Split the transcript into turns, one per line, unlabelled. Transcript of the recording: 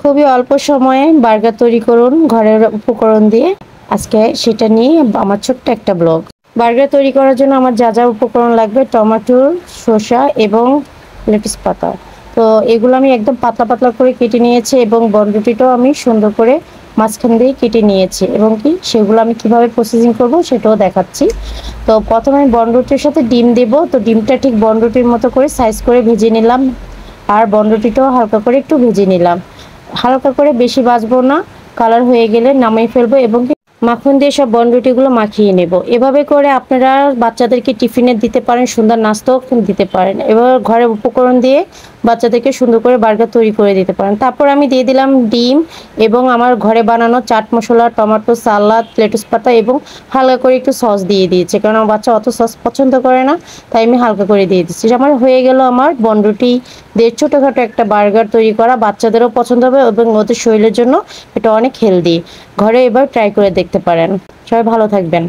খুবই অল্প সময়ে বার্গার তৈরি করুন ঘরের উপকরণ দিয়ে। আজকে সেটা নিয়ে আমার ছোট্ট একটা ব্লগ। বার্গার তৈরি করার জন্য আমার যা যা উপকরণ লাগবে: টমেটো, শসা এবং লেটুস পাতা। তো এগুলো আমি একদম পাতলা পাতলা করে কেটে নিয়েছি এবং বনরুটিটাও আমি সুন্দর করে মাঝখান দিয়ে কেটে নিয়েছি এবং কি সেগুলো আমি কিভাবে প্রসেসিং করব সেটাও দেখাচ্ছি। তো প্রথমে আমি বনরুটির সাথে ডিম দেব। তো ডিমটা ঠিক বনরুটির মতো করে সাইজ করে ভেজে নিলাম, আর বনরুটিটাও হালকা করে একটু ভেজে নিলাম। হালকা করে, বেশি ভাজবো না। কালার হয়ে গেলে নামিয়ে ফেলবো এবং মাখন দিয়ে সব বনরুটিগুলো মাখিয়ে নেব। এভাবে করে আপনারা বাচ্চাদেরকে টিফিনে দিতে পারেন, সুন্দর নাস্তাও দিতে পারেন। এবার ঘরের উপকরণ দিয়ে বাচ্চাদেরকে সুন্দর করে বার্গার তৈরি করে দিতে পারেন। তারপর আমি দিয়ে দিলাম ডিম এবং আমার ঘরে বানানো চাট মশলা, টমেটো, সালাদ, লেটুস পাতা এবং হালকা করে একটু সস দিয়ে দিয়েছি, কারণ আমার বাচ্চা অত সস পছন্দ করে না, তাই আমি হালকা করে দিয়ে দিচ্ছি। আমার হয়ে গেল আমার বনরুটি দিয়ে ছোটোখাটো একটা বার্গার তৈরি করা। বাচ্চাদেরও পছন্দ হবে এবং ওদের শরীরের জন্য এটা অনেক হেলদি। ঘরে এবার ট্রাই করে দেখতে পারেন। সবাই ভালো থাকবেন।